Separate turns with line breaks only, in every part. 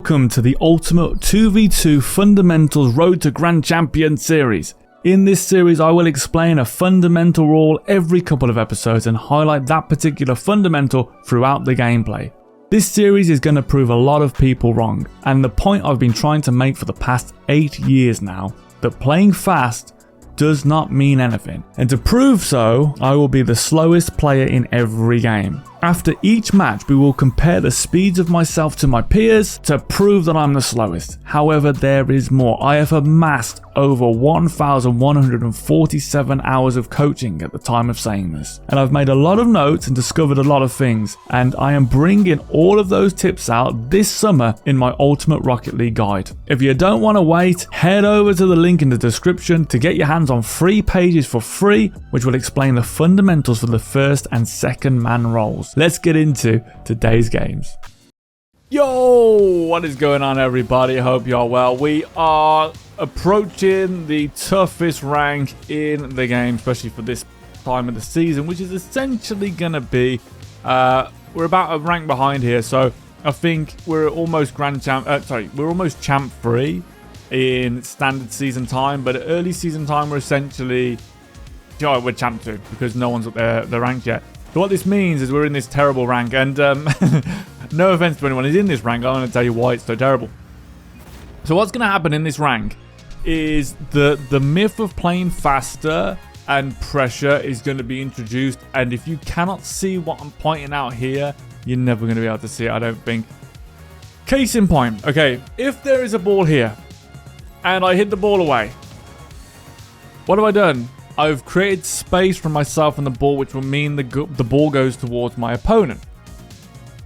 Welcome to the Ultimate 2v2 Fundamentals Road to Grand Champion series. In this series I will explain a fundamental rule every couple of episodes and highlight that particular fundamental throughout the gameplay. This series is going to prove a lot of people wrong, and the point I've been trying to make for the past 8 years now, that playing fast does not mean anything. And to prove so, I will be the slowest player in every game. After each match, we will compare the speeds of myself to my peers to prove that I'm the slowest. However, there is more. I have amassed over 1,147 hours of coaching at the time of saying this. And I've made a lot of notes and discovered a lot of things. And I am bringing all of those tips out this summer in my Ultimate Rocket League guide. If you don't want to wait, head over to the link in the description to get your hands on 3 pages for free, which will explain the fundamentals for the first and second man roles. Let's get into today's games. Yo, what is going on, everybody? I hope you're well. We are approaching the toughest rank in the game, especially for this time of the season, which is essentially going to be, we're about a rank behind here, so I think we're almost we're almost champ free in standard season time, but at early season time we're essentially, we're champ 2 because no one's up the rank yet. So what this means is we're in this terrible rank, and no offense to anyone who's in this rank, I'm going to tell you why it's so terrible. So what's going to happen in this rank is the myth of playing faster and pressure is going to be introduced, and if you cannot see what I'm pointing out here, you're never going to be able to see it, I don't think. Case in point, okay, if there is a ball here and I hit the ball away, what have I done? I've created space for myself and the ball, which will mean the ball goes towards my opponent.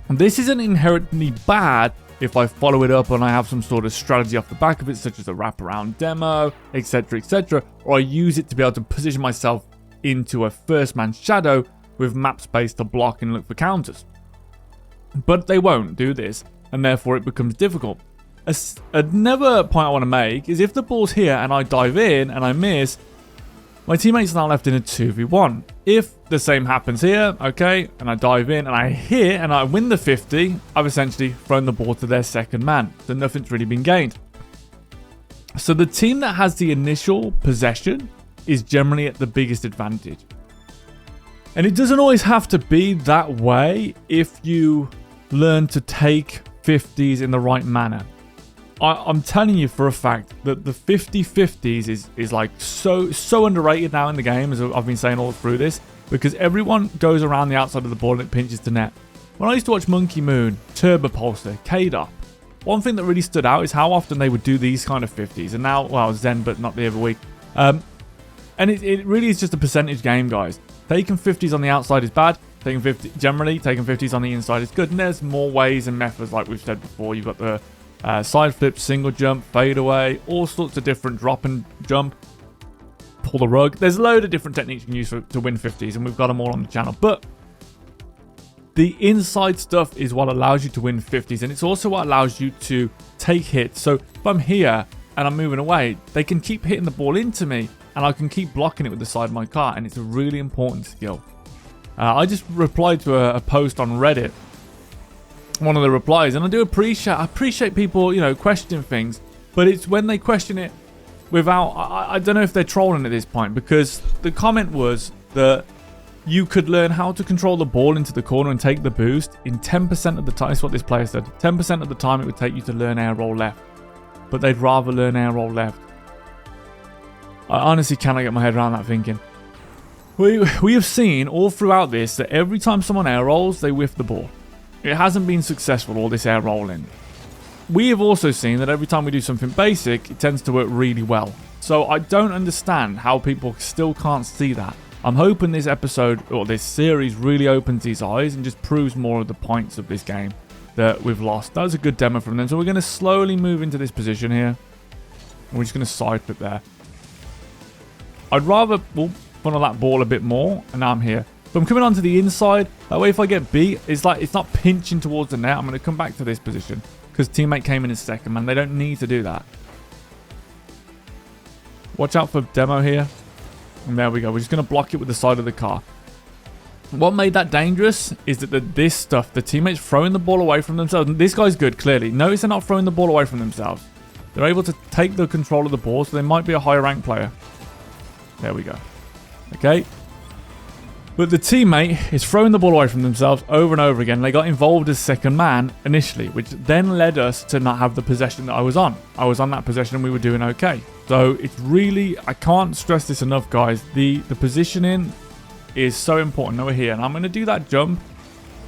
And this isn't inherently bad if I follow it up and I have some sort of strategy off the back of it, such as a wraparound demo, etc., or I use it to be able to position myself into a first man shadow with map space to block and look for counters. But they won't do this, and therefore it becomes difficult. Another point I want to make is if the ball's here and I dive in and I miss, my teammate's now left in a 2v1. If the same happens here, okay, and I dive in and I hit and I win the 50, I've essentially thrown the ball to their second man. So nothing's really been gained. So the team that has the initial possession is generally at the biggest advantage. And it doesn't always have to be that way if you learn to take 50s in the right manner. I'm telling you for a fact that the 50-50s is like so underrated now in the game, as I've been saying all through this, because everyone goes around the outside of the ball and it pinches to net. When I used to watch Monkey Moon, Turbo Pulsar, K-Dop, one thing that really stood out is how often they would do these kind of 50s. And now, well, Zen, but not the other week. And it really is just a percentage game, guys. Taking 50s on the outside is bad. Taking 50s on the inside is good. And there's more ways and methods, like we've said before. You've got the side flip, single jump, fade away, all sorts of different drop and jump, pull the rug. There's a load of different techniques you can use to win 50s, and we've got them all on the channel. But the inside stuff is what allows you to win 50s, and it's also what allows you to take hits. So if I'm here and I'm moving away, they can keep hitting the ball into me, and I can keep blocking it with the side of my car, and it's a really important skill. I just replied to a post on Reddit, one of the replies, and I appreciate people, questioning things, but it's when they question it without, I don't know if they're trolling at this point, because the comment was that you could learn how to control the ball into the corner and take the boost in 10% of the time. That's what this player said. 10% of the time it would take you to learn air roll left, but they'd rather learn air roll left. I honestly cannot get my head around that thinking. We have seen all throughout this that every time someone air rolls, they whiff the ball. It hasn't been successful, all this air rolling. We have also seen that every time we do something basic, it tends to work really well. So I don't understand how people still can't see that. I'm hoping this episode, or this series, really opens these eyes and just proves more of the points of this game that we've lost. That was a good demo from them. So we're going to slowly move into this position here. And we're just going to side flip there. I'd rather funnel that ball a bit more, and now I'm here. So I'm coming onto the inside. That way if I get beat, it's not pinching towards the net. I'm going to come back to this position because teammate came in his second, man. They don't need to do that. Watch out for demo here. And there we go. We're just going to block it with the side of the car. What made that dangerous is that this stuff, the teammates throwing the ball away from themselves. This guy's good, clearly. Notice they're not throwing the ball away from themselves. They're able to take the control of the ball, so they might be a higher rank player. There we go. Okay. But the teammate is throwing the ball away from themselves over and over again. They got involved as second man initially, which then led us to not have the possession that I was on. I was on that possession and we were doing okay. So it's really, I can't stress this enough, guys. The positioning is so important over here. And I'm going to do that jump.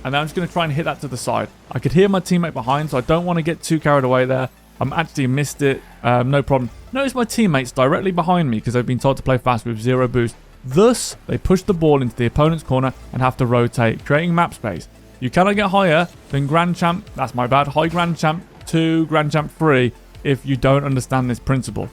And then I'm just going to try and hit that to the side. I could hear my teammate behind, so I don't want to get too carried away there. I'm actually missed it. No problem. Notice my teammates directly behind me because they've been told to play fast with 0 boost. Thus, they push the ball into the opponent's corner and have to rotate, creating map space. You cannot get higher than Grand Champ, that's my bad, High Grand Champ 2, Grand Champ 3 if you don't understand this principle.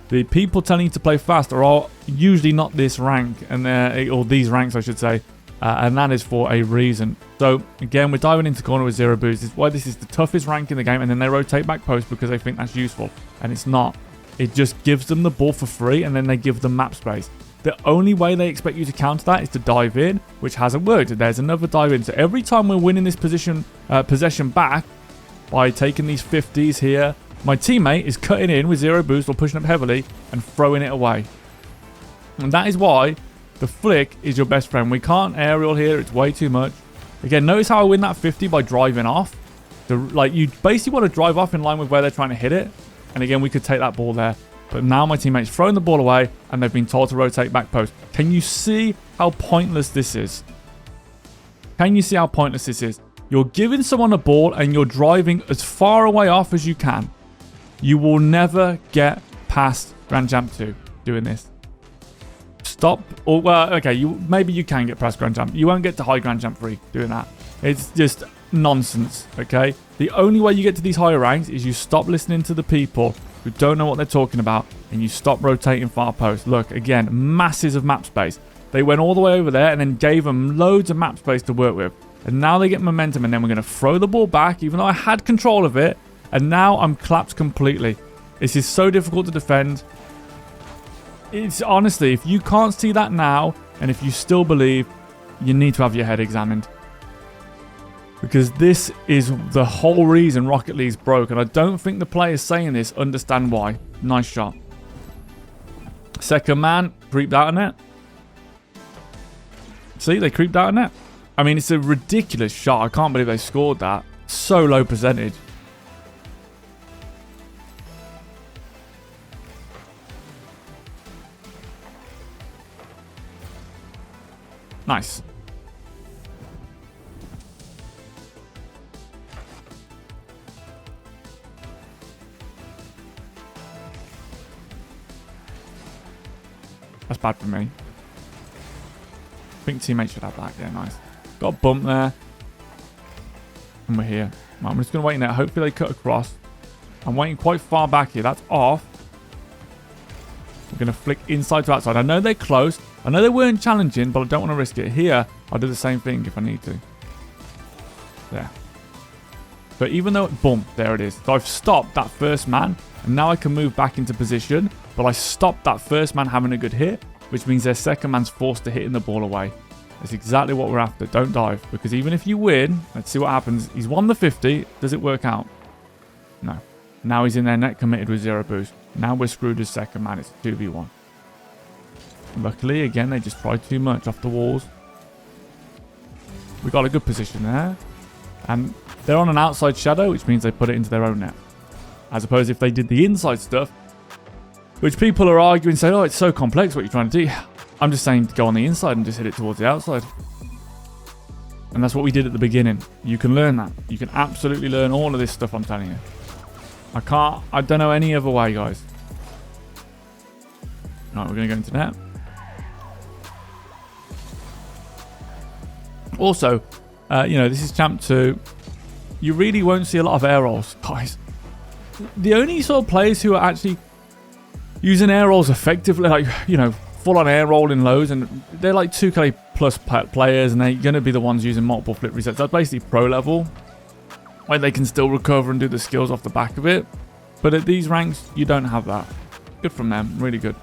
The people telling you to play fast are all usually not this rank, or these ranks I should say, and that is for a reason. So again, we're diving into corner with 0 boost. This is why this is the toughest rank in the game, and then they rotate back post because they think that's useful, and it's not. It just gives them the ball for free, and then they give them map space. The only way they expect you to counter that is to dive in, which hasn't worked. There's another dive in. So every time we're winning this possession back by taking these 50s here, my teammate is cutting in with 0 boost or pushing up heavily and throwing it away. And that is why the flick is your best friend. We can't aerial here. It's way too much. Again, notice how I win that 50 by driving off. You basically want to drive off in line with where they're trying to hit it. And again, we could take that ball there. But now my teammate's throwing the ball away and they've been told to rotate back post. Can you see how pointless this is? Can you see how pointless this is? You're giving someone a ball and you're driving as far away off as you can. You will never get past Grand Champ 2 doing this. Stop. Or, well, okay, maybe you can get past Grand Champ. You won't get to High Grand Champ 3 doing that. It's just nonsense, okay? The only way you get to these higher ranks is you stop listening to the people who don't know what they're talking about, and you stop rotating far post. Look, again, masses of map space. They went all the way over there and then gave them loads of map space to work with. And now they get momentum, and then we're going to throw the ball back, even though I had control of it. And now I'm collapsed completely. This is so difficult to defend. It's honestly, if you can't see that now, and if you still believe, you need to have your head examined. Because this is the whole reason Rocket League's broke. And I don't think the players saying this understand why. Nice shot. Second man, creeped out of net. See, they creeped out of net. I mean, it's a ridiculous shot. I can't believe they scored that. So low percentage. Nice. That's bad for me. I think teammates should have that. Yeah, nice. Got a bump there. And we're here. Right, I'm just going to wait in there. Hopefully they cut across. I'm waiting quite far back here. That's off. We're going to flick inside to outside. I know they're close. I know they weren't challenging, but I don't want to risk it. Here, I'll do the same thing if I need to. There. But even though, boom, there it is. So I've stopped that first man, and now I can move back into position. But I stopped that first man having a good hit, which means their second man's forced to hitting the ball away. That's exactly what we're after. Don't dive, because even if you win, let's see what happens. He's won the 50. Does it work out? No. Now he's in their net committed with 0 boost. Now we're screwed as second man. It's 2v1. Luckily, again, they just tried too much off the walls. We got a good position there. And they're on an outside shadow, which means they put it into their own net. As opposed if they did the inside stuff, which people are arguing, saying, oh, it's so complex what you're trying to do. I'm just saying to go on the inside and just hit it towards the outside. And that's what we did at the beginning. You can learn that. You can absolutely learn all of this stuff, I'm telling you. I don't know any other way, guys. All right, we're going to go into net. Also, this is Champ 2. You really won't see a lot of air rolls, guys. The only sort of players who are actually using air rolls effectively, like, full on air roll in lows, and they're like 2K plus players, and they're going to be the ones using multiple flip resets. That's basically pro level, where they can still recover and do the skills off the back of it. But at these ranks, you don't have that. Good from them, really good.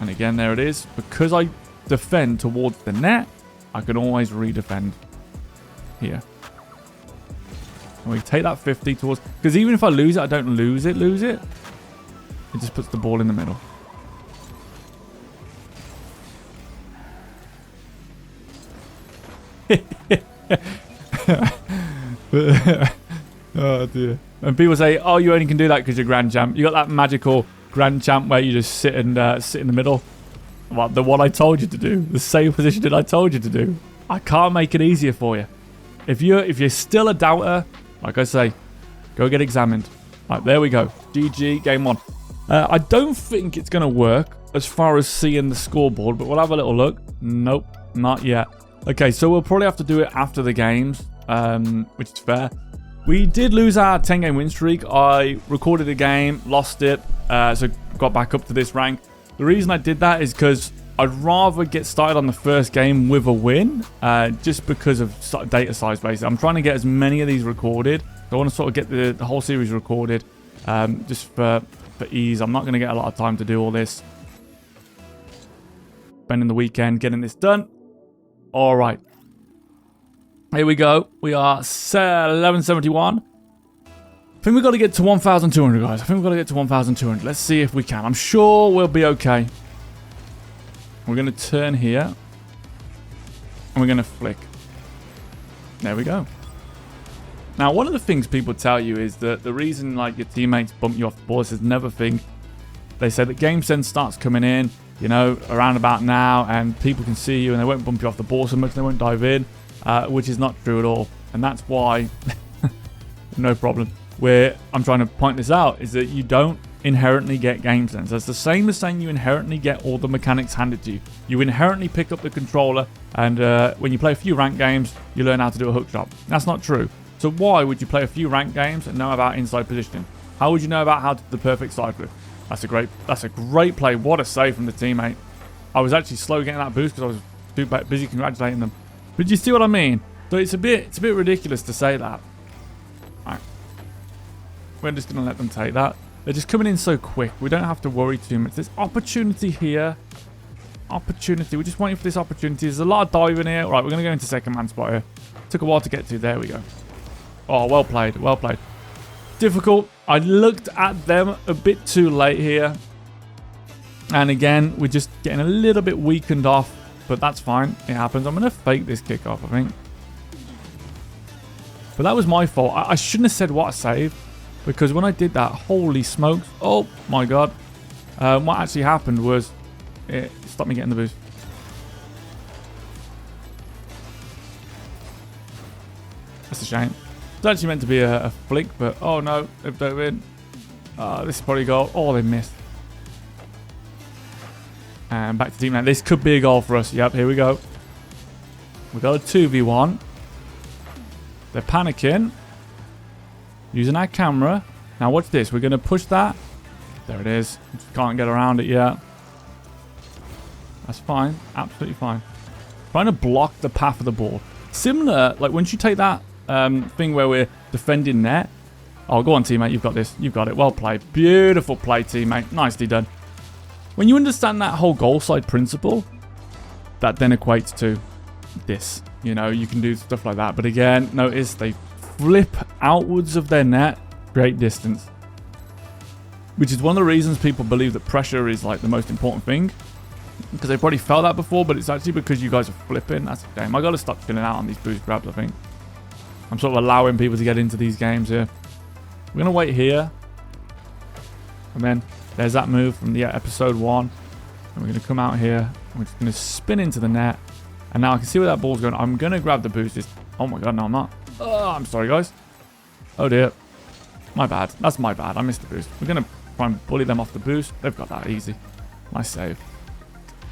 And again, there it is. Because I defend towards the net, I can always redefend here. And we take that 50 towards... Because even if I lose it, I don't lose it. It just puts the ball in the middle. Oh dear. And people say, oh, you only can do that because you're Grand Champ. You got that magical Grand Champ where you just sit and sit in the middle. Well, the one I told you to do. The same position that I told you to do. I can't make it easier for you. If you're still a doubter, like I say, go get examined. Right, there we go. GG, game 1. I don't think it's going to work as far as seeing the scoreboard, but we'll have a little look. Nope, not yet. Okay, so we'll probably have to do it after the games, which is fair. We did lose our 10-game win streak. I recorded a game, lost it, so got back up to this rank. The reason I did that is because I'd rather get started on the first game with a win, just because of data size, basically. I'm trying to get as many of these recorded. I want to sort of get the whole series recorded, just for ease. I'm not going to get a lot of time to do all this. Spending the weekend getting this done. All right. Here we go. We are 1171. I think we've got to get to 1,200, guys. I think we've got to get to 1,200. Let's see if we can. I'm sure we'll be okay. We're going to turn here. And we're going to flick. There we go. Now, one of the things people tell you is that the reason like your teammates bump you off the ball is never think. They say that game sense starts coming in, you know, around about now, and people can see you and they won't bump you off the ball so much, they won't dive in, which is not true at all. And that's why, no problem, where I'm trying to point this out is that you don't inherently get game sense. That's the same as saying you inherently get all the mechanics handed to you. You inherently pick up the controller, and when you play a few ranked games, you learn how to do a hook shot. That's not true. So why would you play a few ranked games and know about inside positioning? How would you know about how to do the perfect side flip? That's a great play. What a save from the teammate. I was actually slow getting that boost because I was too busy congratulating them. But you see what I mean? So it's a bit ridiculous to say that. All right. We're just gonna let them take that. They're just coming in so quick. We don't have to worry too much. There's opportunity here. Opportunity. We're just waiting for this opportunity. There's a lot of diving here. All right, we're gonna go into second man spot here. Took a while to get to. There we go. Oh, well played. Well played. Difficult. I looked at them a bit too late here. And again, we're just getting a little bit weakened off. But that's fine. It happens. I'm going to fake this kickoff, I think. But that was my fault. I shouldn't have said what a save. Because when I did that, holy smokes. Oh, my God. What actually happened was it stopped me getting the boost. That's a shame. It's actually meant to be a flick, but oh no, they've dove in. This is probably a goal. Oh, they missed. And back to team now. This could be a goal for us. Yep, here we go. We got a 2v1. They're panicking. Using our camera. Now watch this. We're going to push that. There it is. Just can't get around it yet. That's fine. Absolutely fine. Trying to block the path of the ball. Similar, like once you take that thing where we're defending net. Oh, go on, teammate. You've got this. You've got it. Well played. Beautiful play, teammate. Nicely done. When you understand that whole goal side principle, that then equates to this. You know, you can do stuff like that. But again, notice they flip outwards of their net, create distance. Which is one of the reasons people believe that pressure is like the most important thing. Because they've probably felt that before, but it's actually because you guys are flipping. That's a shame. I got to stop chilling out on these boost grabs, I think. I'm sort of allowing people to get into these games here. We're going to wait here. And then there's that move from the episode 1. And we're going to come out here. We're just going to spin into the net. And now I can see where that ball's going. I'm going to grab the boost. Oh my God, no, I'm not. Oh, I'm sorry, guys. Oh dear. My bad. That's my bad. I missed the boost. We're going to try and bully them off the boost. They've got that easy. Nice save.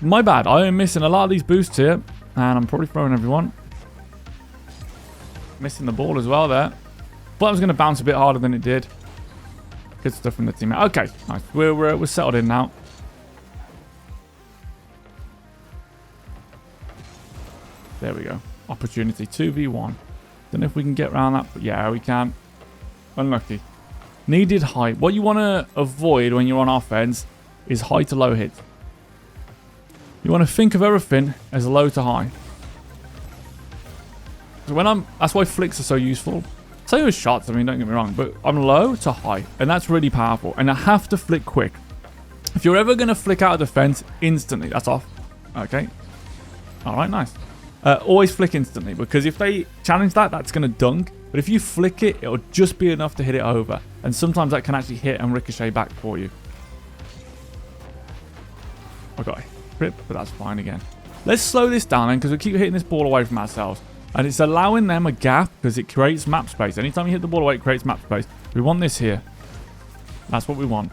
My bad. I am missing a lot of these boosts here. And I'm probably throwing everyone. Missing the ball as well there. Thought I was going to bounce a bit harder than it did. Good stuff from the teammate. Okay, nice. We're settled in now. There we go. Opportunity 2v1. Don't know if we can get around that, but yeah, we can. Unlucky. Needed height. What you want to avoid when you're on offense is high to low hits. You want to think of everything as low to high. So when that's why flicks are so useful. Same with shots, I mean, don't get me wrong, but I'm low to high, and that's really powerful. And I have to flick quick. If you're ever going to flick out of defense, instantly, that's off. Okay. All right, nice. Always flick instantly, because if they challenge that, that's going to dunk. But if you flick it, it'll just be enough to hit it over. And sometimes that can actually hit and ricochet back for you. I got a rip, but that's fine again. Let's slow this down then, because we keep hitting this ball away from ourselves. And it's allowing them a gap, because it creates map space. Anytime you hit the ball away, it creates map space. We want this here. That's what we want.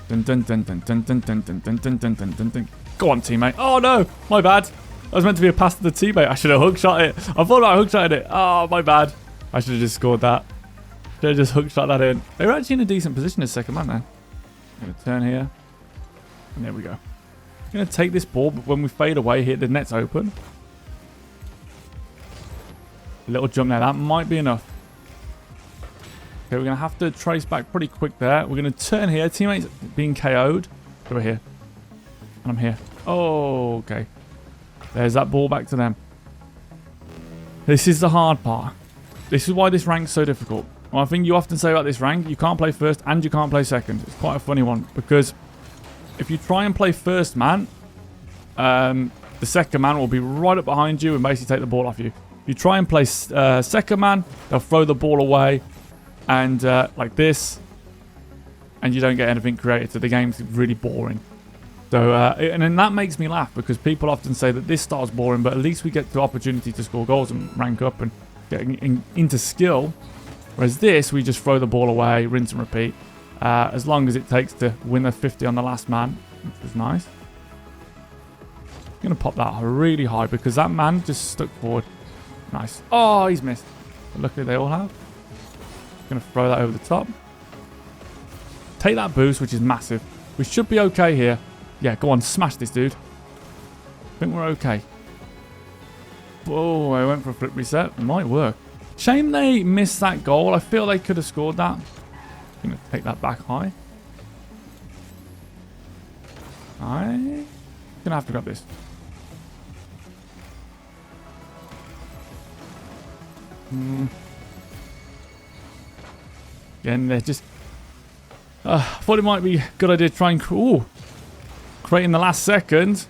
Dun, dun, dun, dun, dun, dun, dun, dun, dun, dun, dun, dun, dun, dun. Go on, teammate. Oh, no. My bad. That was meant to be a pass to the teammate. I should have hookshot it. I thought about hookshotting it. Oh, my bad. I should have just scored that. Should have just hookshot that in. They were actually in a decent position this second man, man. I'm going to turn here. And there we go. I'm going to take this ball, but when we fade away here, the net's open. A little jump there. That might be enough. Okay, we're going to have to trace back pretty quick there. We're going to turn here. Teammates being KO'd. Over here. And I'm here. Oh, okay. There's that ball back to them. This is the hard part. This is why this rank's so difficult. One thing you often say about this rank, you can't play first and you can't play second. It's quite a funny one. Because if you try and play first man, the second man will be right up behind you and basically take the ball off you. If you try and play second man, they'll throw the ball away. And like this, and you don't get anything created, so the game's really boring. So and then that makes me laugh, because people often say that this style's boring, but at least we get the opportunity to score goals and rank up and get into skill. Whereas this, we just throw the ball away, rinse and repeat, as long as it takes to win the 50 on the last man, which is nice. I'm gonna pop that really high because that man just stuck forward. Nice. Oh, he's missed. But luckily they all have. Gonna throw that over the top. Take that boost, which is massive. We should be okay here. Yeah, go on, smash this dude. I think we're okay. Oh, I went for a flip reset. It might work. Shame they missed that goal. I feel they could have scored that. I'm gonna take that back high. I'm gonna have to grab this. Again, they're just... I thought it might be a good idea to try and... Ooh, create in the last second.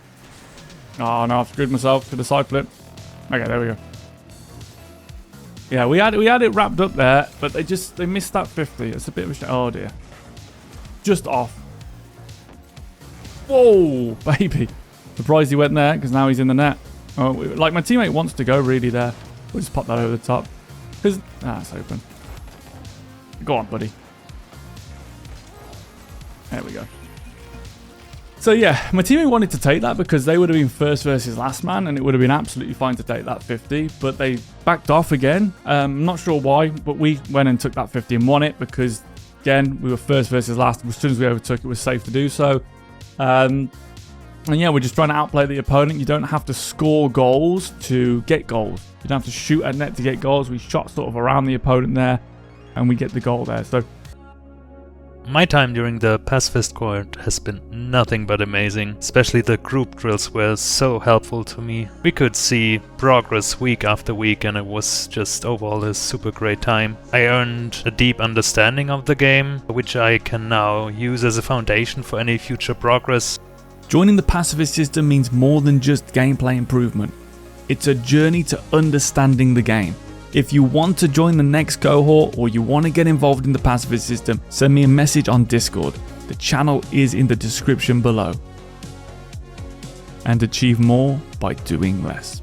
Oh, no, I've screwed myself to the side flip. Okay, there we go. Yeah, we had it wrapped up there, but they missed that 50. It's a bit of a shame. Oh, dear. Just off. Whoa, baby. Surprised he went there, because now he's in the net. Oh, like, my teammate wants to go really there. We'll just pop that over the top. Because... it's open. Go on, buddy. There we go. So yeah, my teammate wanted to take that because they would have been first versus last man, and it would have been absolutely fine to take that 50, but they backed off again. I'm not sure why, but we went and took that 50 and won it because, again, we were first versus last. As soon as we overtook, it was safe to do so. And yeah, we're just trying to outplay the opponent. You don't have to score goals to get goals. You don't have to shoot at net to get goals. We shot sort of around the opponent there, and we get the goal there. So
my time during the Pacifist Court has been nothing but amazing. Especially the group drills were so helpful to me. We could see progress week after week, and it was just overall a super great time. I earned a deep understanding of the game, which I can now use as a foundation for any future progress.
Joining the Pacifist System means more than just gameplay improvement. It's a journey to understanding the game. If you want to join the next cohort or you want to get involved in the Pacifist System, send me a message on Discord. The channel is in the description below. And achieve more by doing less.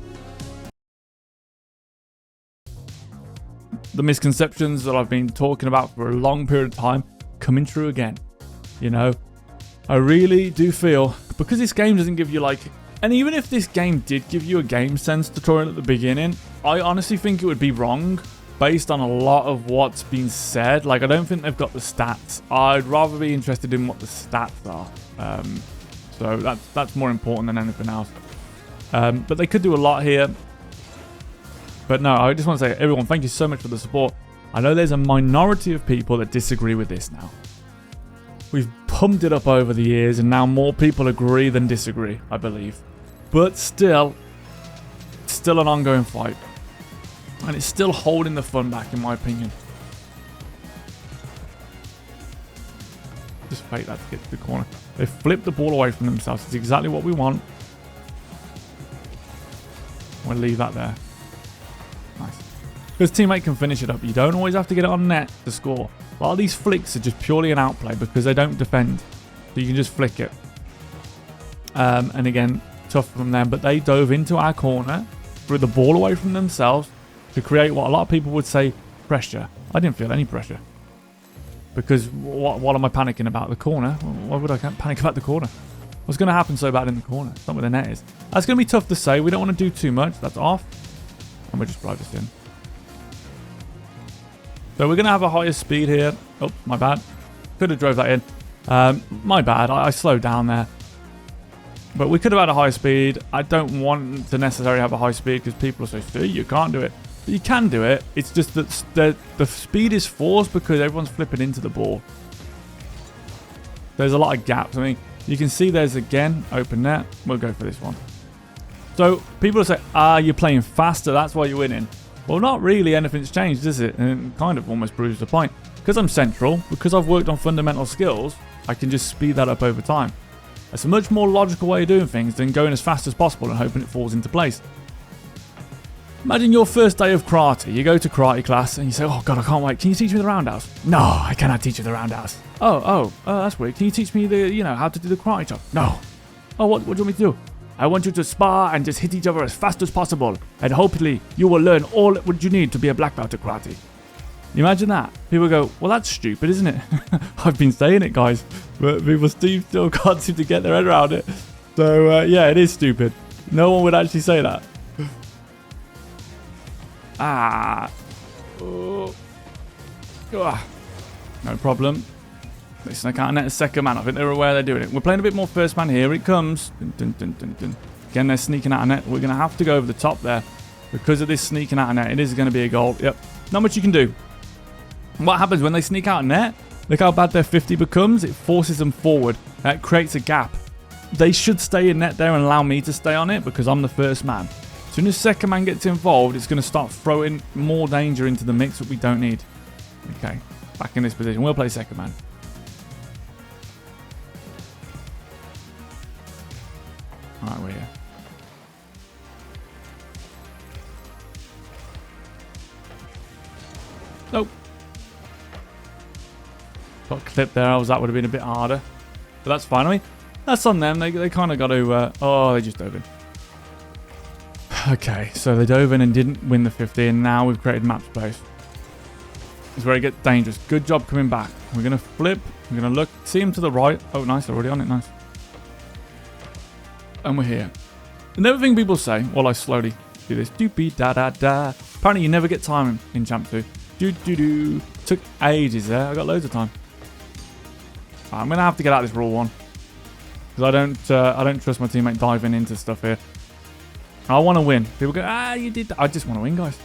The misconceptions that I've been talking about for a long period of time coming true again. You know, I really do feel, because this game doesn't give you like... And even if this game did give you a game sense tutorial at the beginning, I honestly think it would be wrong based on a lot of what's been said. Like, I don't think they've got the stats. I'd rather be interested in what the stats are. So that's more important than anything else. But they could do a lot here. But no, I just want to say, everyone, thank you so much for the support. I know there's a minority of people that disagree with this now. We've pumped it up over the years, and now more people agree than disagree, I believe. But still, it's still an ongoing fight. And it's still holding the fun back, in my opinion. Just fake that to get to the corner. They flipped the ball away from themselves. It's exactly what we want. We'll leave that there. Nice. Because teammate can finish it up. You don't always have to get it on net to score. A lot of these flicks are just purely an outplay because they don't defend. So you can just flick it. And again, tough from them. But they dove into our corner, threw the ball away from themselves to create what a lot of people would say pressure. I didn't feel any pressure. Because what am I panicking about? The corner? Why would I panic about the corner? What's going to happen so bad in the corner? It's not where the net is. That's going to be tough to say. We don't want to do too much. That's off. And we'll just drive this in. So we're going to have a higher speed here. Oh, my bad. Could have drove that in. My bad. I slowed down there. But we could have had a high speed. I don't want to necessarily have a high speed because people will say, see, you can't do it. But you can do it. It's just that the speed is forced because everyone's flipping into the ball. There's a lot of gaps. I mean, you can see there's again open net. We'll go for this one. So people will say, you're playing faster. That's why you're winning. Well, not really. Anything's changed, is it? And it kind of almost proves the point. Because I'm central, because I've worked on fundamental skills, I can just speed that up over time. It's a much more logical way of doing things than going as fast as possible and hoping it falls into place. Imagine your first day of karate. You go to karate class and you say, oh God, I can't wait. Can you teach me the roundhouse? No, I cannot teach you the roundhouse. Oh, that's weird. Can you teach me how to do the karate chop? No. Oh, what do you want me to do? I want you to spar and just hit each other as fast as possible. And hopefully you will learn all what you need to be a black belt at karate. You imagine that? People go, well, that's stupid, isn't it? I've been saying it, guys. But people still can't seem to get their head around it. So, yeah, it is stupid. No one would actually say that. Oh. No problem. They snuck out net a second man. I think they're aware they're doing it. We're playing a bit more first man. Here it comes. Dun, dun, dun, dun, dun. Again, they're sneaking out of net. We're going to have to go over the top there. Because of this sneaking out of net, it is going to be a goal. Yep. Not much you can do. What happens when they sneak out of net? Look how bad their 50 becomes. It forces them forward. That creates a gap. They should stay in net there and allow me to stay on it because I'm the first man. As soon as second man gets involved, it's going to start throwing more danger into the mix that we don't need. Okay, back in this position. We'll play second man. Alright, we're here. Nope. Got clipped there. That would have been a bit harder. But that's fine. I mean, that's on them. They kind of got to... oh, they just dove in. Okay, so they dove in and didn't win the 50, and now we've created map space. It's where it gets dangerous. Good job coming back. We're going to flip. We're going to look. See him to the right. Oh, nice. Already on it. Nice. And we're here. Another thing people say while I slowly do this. Doopy da da da. Apparently you never get time in Champ 2. Do. Took ages there. I got loads of time. I'm going to have to get out of this rule one. Because I don't trust my teammate diving into stuff here. I want to win. People go, you did that. I just want to win, guys.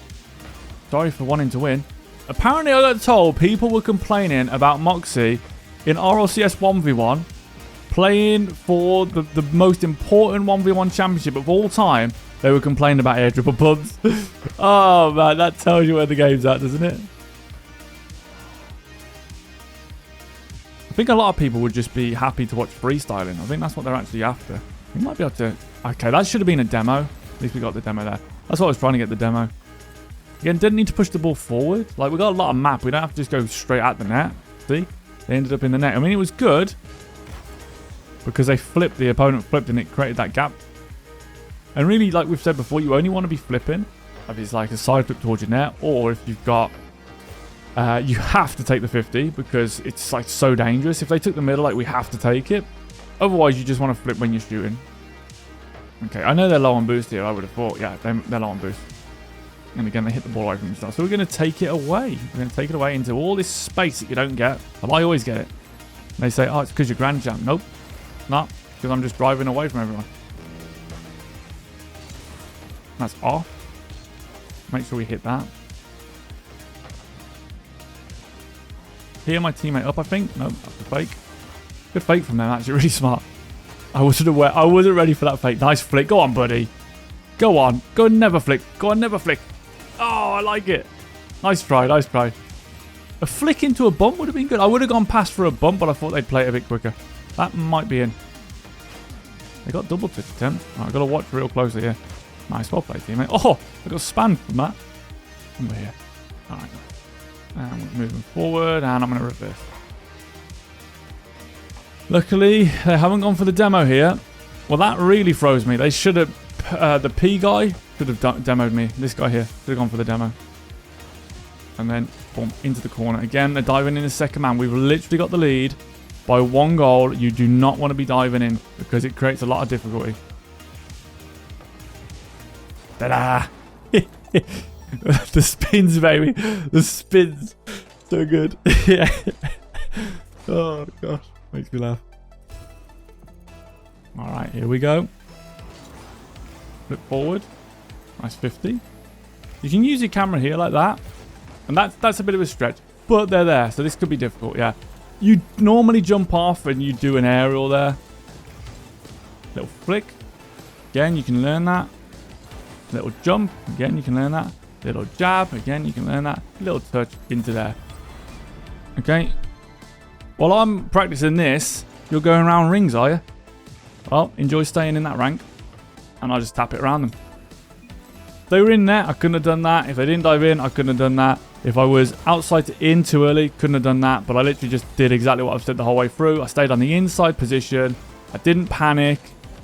Sorry for wanting to win. Apparently, I got told people were complaining about Moxie in RLCS 1v1 playing for the most important 1v1 championship of all time. They were complaining about air triple pumps. Oh, man, that tells you where the game's at, doesn't it? I think a lot of people would just be happy to watch freestyling. I think that's what they're actually after. We might be able to... Okay, that should have been a demo. At least we got the demo there. That's what I was trying to get the demo. Again, didn't need to push the ball forward. Like, we got a lot of map. We don't have to just go straight at the net. See? They ended up in the net. I mean, it was good. Because they flipped, the opponent flipped, and it created that gap. And really, like we've said before, you only want to be flipping if it's like a side flip towards your net. Or if you've got... you have to take the 50 because it's like so dangerous. If they took the middle, like we have to take it. Otherwise, you just want to flip when you're shooting. Okay, I know they're low on boost here. I would have thought, yeah, they're low on boost. And again, they hit the ball away from themselves. So we're going to take it away. We're going to take it away into all this space that you don't get. But I always get it. And they say, oh, it's because you're grand champ. Nope. Not. Because I'm just driving away from everyone. That's off. Make sure we hit that. Heal my teammate up, I think. No, that's a fake. Good fake from them, actually. Really smart. I wasn't aware. I wasn't ready for that fake. Nice flick. Go on, buddy. Go on. Go and never flick. Go on, never flick. Oh, I like it. Nice try, nice try. A flick into a bump would have been good. I would have gone past for a bump, but I thought they'd play it a bit quicker. That might be in. They got double touch attempt. I've got to watch real closely here. Nice, well played, teammate. Oh, I got spanned from that. Over here. All right. And we're moving forward, and I'm going to reverse. Luckily, they haven't gone for the demo here. Well, that really froze me. They should have... the P guy should have demoed me. This guy here should have gone for the demo. And then, boom, into the corner. Again, they're diving in the second man. We've literally got the lead by 1 goal. You do not want to be diving in because it creates a lot of difficulty. Ta-da! The spins, baby. The spins. So good. Yeah. Oh, gosh. Makes me laugh. All right, here we go. Flip forward. Nice 50. You can use your camera here like that. And that's a bit of a stretch. But they're there, so this could be difficult, yeah. You normally jump off and you do an aerial there. Little flick. Again, you can learn that. Little jump. Again, you can learn that. Little jab. Again, you can learn that. Little touch into there. Okay. While I'm practicing this, you're going around rings, are you? Well, enjoy staying in that rank. And I'll just tap it around them. If they were in there, I couldn't have done that. If they didn't dive in, I couldn't have done that. If I was outside to in too early, couldn't have done that. But I literally just did exactly what I've said the whole way through. I stayed on the inside position. I didn't panic.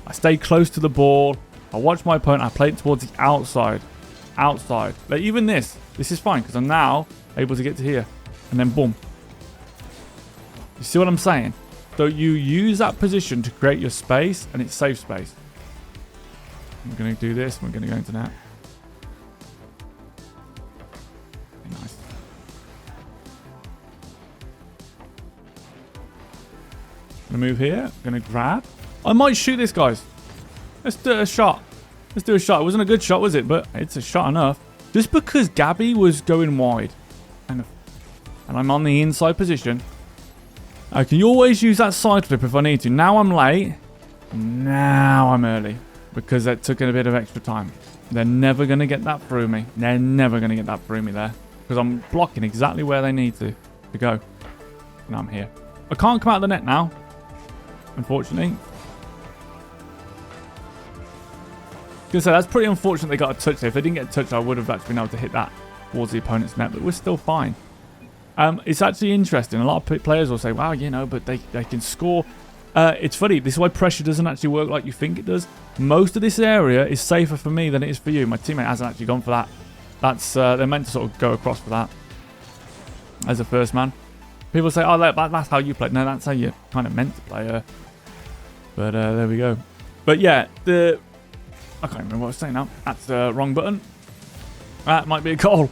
I stayed close to the ball. I watched my opponent. I played towards the outside. Outside. Like even this is fine because I'm now able to get to here. And then boom. You see what I'm saying? So you use that position to create your space and it's safe space. I'm going to do this. We're going to go into that. Nice. Going to move here. Going to grab. I might shoot this, guys. Let's do a shot. Let's do a shot. It wasn't a good shot, was it? But it's a shot enough. Just because Gabby was going wide. And I'm on the inside position. I can always use that side flip if I need to. Now I'm late. Now I'm early. Because that took a bit of extra time. They're never going to get that through me. They're never going to get that through me there. Because I'm blocking exactly where they need to go. Now I'm here. I can't come out of the net now. Unfortunately. I was going to say, that's pretty unfortunate they got a touch there. If they didn't get a touch, I would have actually been able to hit that towards the opponent's net. But we're still fine. It's actually interesting. A lot of players will say, wow, you know, but they can score. It's funny. This is why pressure doesn't actually work like you think it does. Most of this area is safer for me than it is for you. My teammate hasn't actually gone for that. That's they're meant to sort of go across for that as a first man. People say, oh, that's how you play. No, that's how you kind of meant to play. But there we go. But yeah, I can't remember what I was saying now. That's the wrong button. That might be a goal.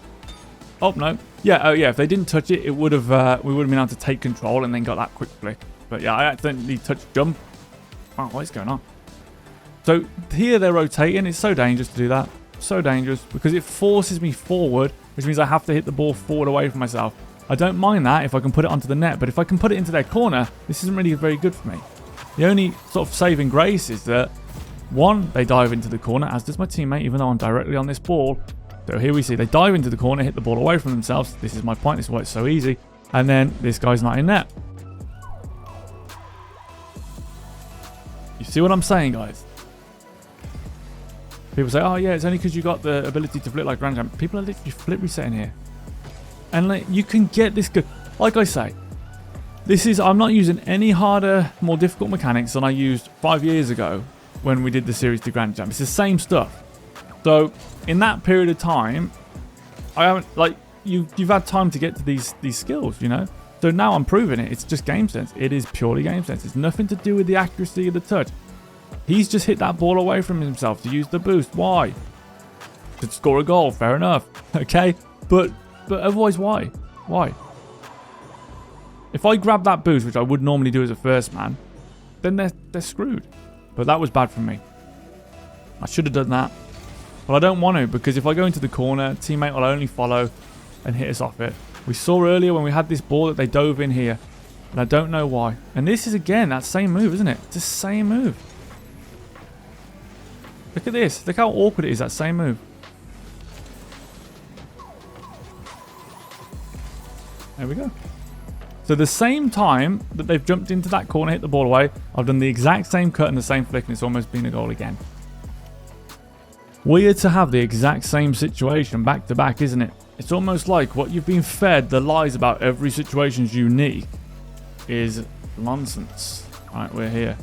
Oh, no. Yeah, oh yeah, if they didn't touch it, it would have we would have been able to take control and then got that quick flick. But yeah, I accidentally touched jump. Wow, what is going on? So here they're rotating. It's so dangerous to do that. So dangerous because it forces me forward, which means I have to hit the ball forward away from myself. I don't mind that if I can put it onto the net, but if I can put it into their corner, this isn't really very good for me. The only sort of saving grace is that, one, they dive into the corner, as does my teammate, even though I'm directly on this ball. So here we see they dive into the corner, hit the ball away from themselves. This is my point. This is why it's so easy. And then this guy's not in net. You see what I'm saying, guys? People say, oh yeah, it's only because you got the ability to flip like Grand Jam. People are literally flip resetting here. And like, you can get this good. Like I say, I'm not using any harder, more difficult mechanics than I used 5 years ago when we did the series to Grand Jam. It's the same stuff. So in that period of time, I haven't, like, you've had time to get to these skills, you know. So now I'm proving it. It's just game sense. It is purely game sense. It's nothing to do with the accuracy of the touch. He's just hit that ball away from himself to use the boost. Why? To score a goal. Fair enough. Okay. But otherwise, why? Why? If I grab that boost, which I would normally do as a first man, then they're screwed. But that was bad for me. I should have done that. But I don't want to, because if I go into the corner, teammate will only follow and hit us off it. We saw earlier when we had this ball that they dove in here. And I don't know why. And this is, again, that same move, isn't it? It's the same move. Look at this. Look how awkward it is, that same move. There we go. So the same time that they've jumped into that corner, hit the ball away, I've done the exact same cut and the same flick, and it's almost been a goal again. Weird to have the exact same situation back to back, isn't it? It's almost like what you've been fed, the lies about every situation's unique, is nonsense. Right, we're here.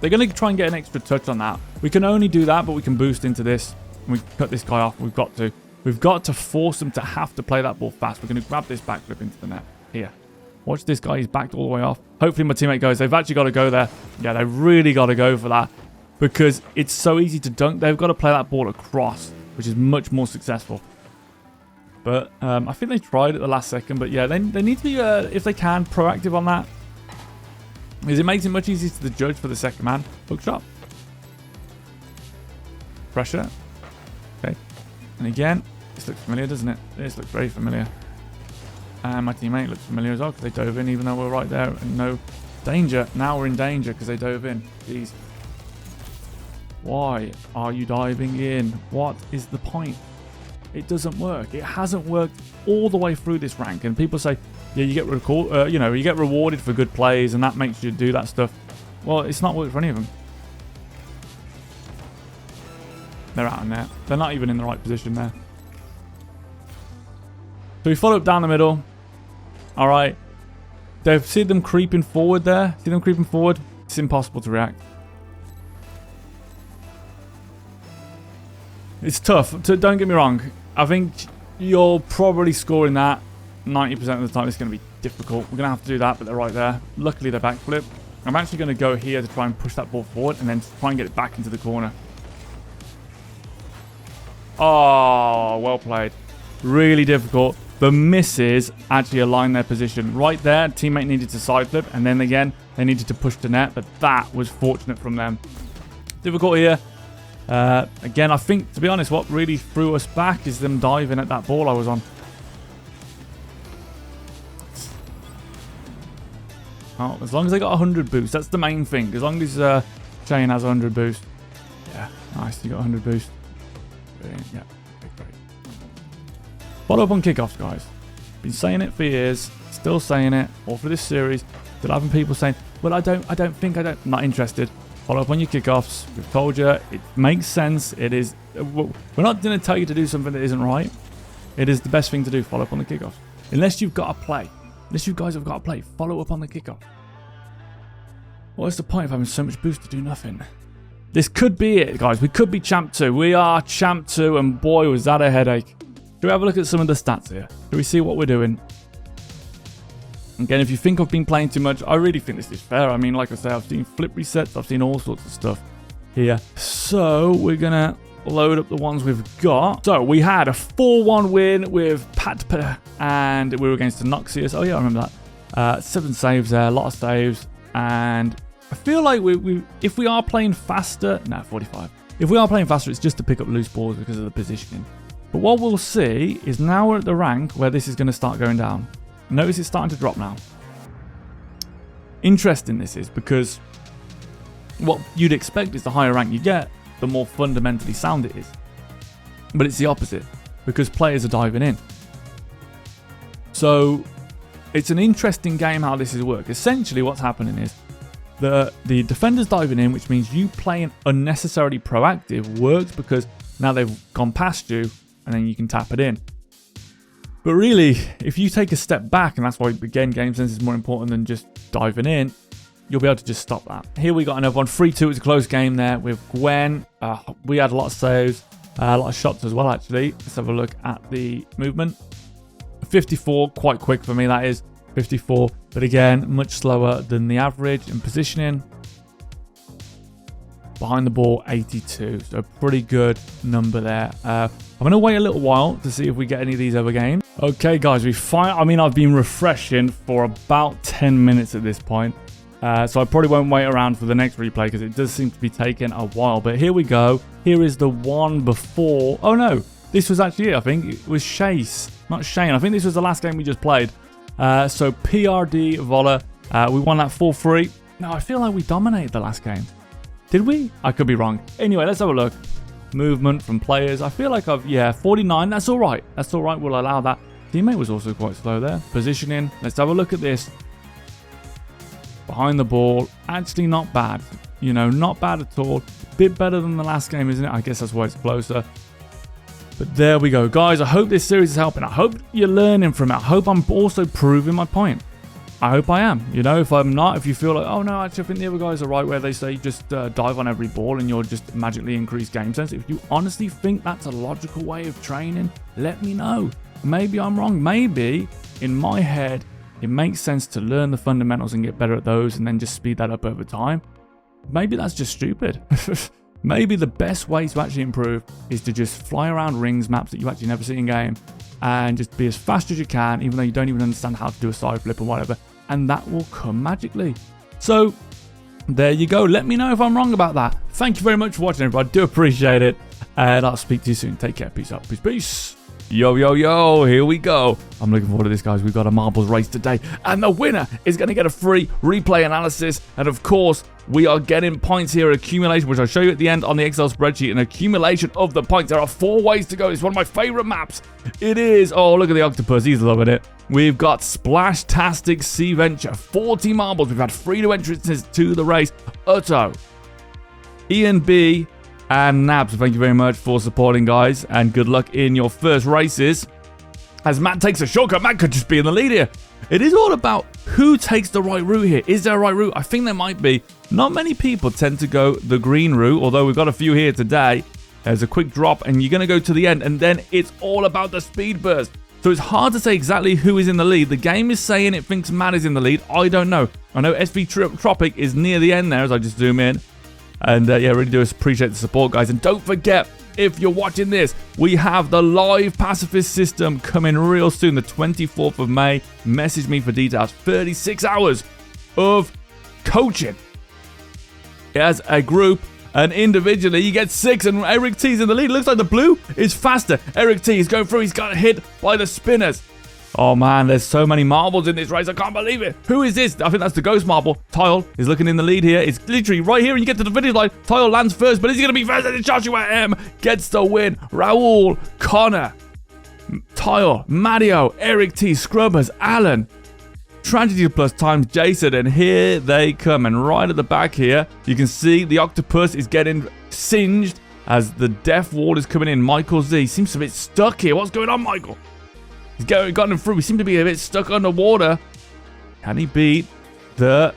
They're going to try and get an extra touch on that. We can only do that, but we can boost into this. We can cut this guy off. We've got to. We've got to force them to have to play that ball fast. We're going to grab this backflip into the net. Here. Watch this guy. He's backed all the way off. Hopefully my teammate goes. They've actually got to go there. Yeah, they've really got to go for that. Because it's so easy to dunk. They've got to play that ball across, which is much more successful. But I think they tried at the last second. But yeah, they need to be, if they can, proactive on that. Because it makes it much easier to the judge for the second man. Hook shot. Pressure. Okay. And again, this looks familiar, doesn't it? This looks very familiar. And my teammate looks familiar as well because they dove in even though we're right there and no danger. Now we're in danger because they dove in. Jeez. Why are you diving in? What is the point? It doesn't work. It hasn't worked all the way through this rank. And people say, yeah, you get you get rewarded for good plays and that makes you do that stuff. Well, it's not worked for any of them. They're out in there. They're not even in the right position there. So we follow up down the middle. All right. They've seen them creeping forward there. See them creeping forward? It's impossible to react. It's tough. Don't get me wrong. I think you're probably scoring that 90% of the time. It's going to be difficult. We're going to have to do that, but they're right there. Luckily, they're backflip. I'm actually going to go here to try and push that ball forward and then try and get it back into the corner. Oh, well played. Really difficult. The misses actually align their position. Right there, teammate needed to side flip, and then again, they needed to push the net, but that was fortunate from them. Difficult here. Again, I think, to be honest, what really threw us back is them diving at that ball I was on. Oh, as long as they got 100 boost, that's the main thing. As long as Shane has 100 boost. Yeah, nice, you got 100 boost. Brilliant, yeah, okay, great. Follow up on kickoffs, guys. Been saying it for years, still saying it, all for this series. Still having people saying, well, I don't, I'm not interested. Follow up on your kickoffs. We've told you, it makes sense. It is, we're not going to tell you to do something that isn't right. It is the best thing to do, follow up on the kickoffs. Unless you've got a play. Unless you guys have got a play, follow up on the kickoff. What's the point of having so much boost to do nothing? This could be it, guys. We could be Champ 2. We are Champ 2, and boy, was that a headache. Should we have a look at some of the stats here? Should we see what we're doing? Again, if you think I've been playing too much, I really think this is fair. I mean, like I say, I've seen flip resets. I've seen all sorts of stuff here. So we're going to load up the ones we've got. So we had a 4-1 win with Pat, and we were against the Noxious. Oh, yeah, I remember that. 7 saves there, a lot of saves. And I feel like if we are playing faster, 45. If we are playing faster, it's just to pick up loose balls because of the positioning. But what we'll see is now we're at the rank where this is going to start going down. Notice it's starting to drop now. Interesting this is because what you'd expect is the higher rank you get, the more fundamentally sound it is. But it's the opposite because players are diving in. So it's an interesting game how this is working. Essentially what's happening is the defender's diving in, which means you playing unnecessarily proactive works because now they've gone past you and then you can tap it in. But really, if you take a step back, and that's why, again, game sense is more important than just diving in, you'll be able to just stop that. Here we got another one. 3-2, it's a close game there with Gwen. We had a lot of saves, a lot of shots as well, actually. Let's have a look at the movement. 54, quite quick for me, that is. 54, but again, much slower than the average in positioning. Behind the ball, 82, so pretty good number there. I'm going to wait a little while to see if we get any of these other games. Okay, guys, I've been refreshing for about 10 minutes at this point. So I probably won't wait around for the next replay because it does seem to be taking a while. But here we go. Here is the one before. Oh, no. This was actually it, I think. It was Chase, not Shane. I think this was the last game we just played. So PRD Vola. We won that 4-3. Now, I feel like we dominated the last game. Did we? I could be wrong. Anyway, let's have a look. Movement from players. I feel like 49. That's all right. That's all right. We'll allow that. Teammate was also quite slow there. Positioning. Let's have a look at this. Behind the ball. Actually not bad. You know, not bad at all. Bit better than the last game, isn't it? I guess that's why it's closer. But there we go. Guys, I hope this series is helping. I hope you're learning from it. I hope I'm also proving my point. I hope I am. You know, if I'm not, if you feel like, oh no, actually I think the other guys are right where they say just dive on every ball and you'll just magically increase game sense. If you honestly think that's a logical way of training, let me know. Maybe I'm wrong. Maybe in my head, it makes sense to learn the fundamentals and get better at those and then just speed that up over time. Maybe that's just stupid. Maybe the best way to actually improve is to just fly around rings, maps that you actually never see in game, and just be as fast as you can, even though you don't even understand how to do a side flip or whatever, and that will come magically. So there you go. Let me know if I'm wrong about that. Thank you very much for watching, everybody. I do appreciate it, and I'll speak to you soon. Take care. Peace out. Peace, peace. Yo, yo, yo, here we go. I'm looking forward to this, guys. We've got a marbles race today, and the winner is going to get a free replay analysis. And of course, we are getting points here, accumulation, which I'll show you at the end on the Excel spreadsheet, an accumulation of the points. There are 4 ways to go. It's one of my favorite maps. It is, oh, look at the octopus. He's loving it. We've got Splash-tastic Sea Venture, 40 marbles. We've had 3 new entrances to the race. Utto, Ian B, and Nabs, thank you very much for supporting, guys, and good luck in your first races. As Matt takes a shortcut, Matt could just be in the lead here. It is all about who takes the right route here. Is there a right route? I think there might be. Not many people tend to go the green route, although we've got a few here today. There's a quick drop, and you're going to go to the end, and then it's all about the speed burst. So it's hard to say exactly who is in the lead. The game is saying it thinks Matt is in the lead. I don't know. I know SV Tropic is near the end there as I just zoom in. And yeah, really do appreciate the support, guys. And don't forget, if you're watching this, we have the live Pacifist System coming real soon, the 24th of May. Message me for details. 36 hours of coaching as a group. And individually, you get 6, and Eric T's in the lead. Looks like the blue is faster. Eric T is going through. He's got hit by the spinners. Oh man, there's so many marbles in this race. I can't believe it. Who is this? I think that's the ghost marble. Tile is looking in the lead here. It's literally right here, and you get to the finish line. Tile lands first, but is he going to be faster than Joshua M? Gets the win. Raul, Connor, Tile, Mario, Eric T, Scrubbers, Alan, Tragedy Plus times Jason, and here they come. And right at the back here, you can see the octopus is getting singed as the death wall is coming in. Michael Z seems a bit stuck here. What's going on, Michael? He's gotten him through. We seem to be a bit stuck underwater. Can he beat the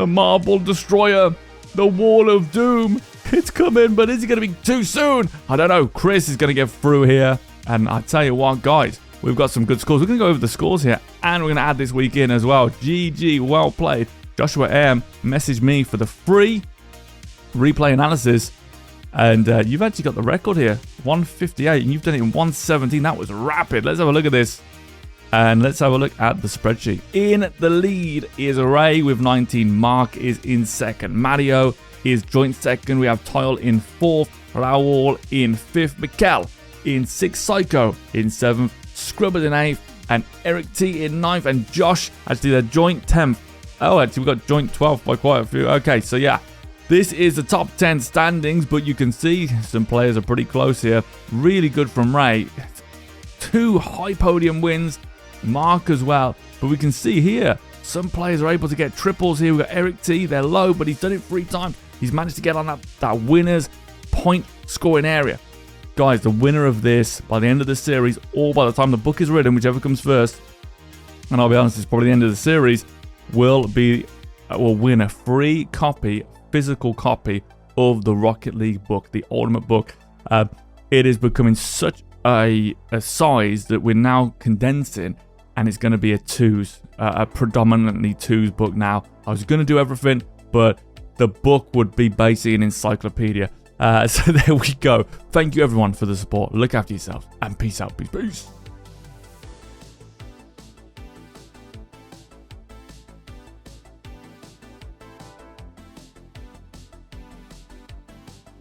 marble destroyer? The wall of doom. It's coming, but is he going to be too soon? I don't know. Chris is going to get through here. And I tell you what, guys, we've got some good scores. We're going to go over the scores here, and we're going to add this week in as well. GG, well played. Joshua M messaged me for the free replay analysis. And you've actually got the record here, 158, and you've done it in 117. That was rapid. Let's have a look at this. And let's have a look at the spreadsheet. In the lead is Ray with 19. Mark is in second. Mario is joint second. We have Tile in fourth. Raul in fifth. Mikkel in sixth. Psycho in seventh. Scrubbers in eighth. And Eric T in ninth. And Josh, actually, they're joint 10th. Oh, actually, we've got joint 12th by quite a few. Okay, so yeah. This is the top 10 standings, but you can see some players are pretty close here. Really good from Ray. 2 high podium wins. Mark as well. But we can see here, some players are able to get triples here. We've got Eric T. They're low, but he's done it 3 times. He's managed to get on that winner's point scoring area. Guys, the winner of this, by the end of the series, or by the time the book is written, whichever comes first, and I'll be honest, it's probably the end of the series, will win a free copy, physical copy of the Rocket League book, the ultimate book. It is becoming such a size that we're now condensing, and it's going to be a predominantly twos book now. I was going to do everything, but the book would be basically an encyclopedia. So there we go. Thank you everyone for the support. Look after yourselves, and peace out. Peace.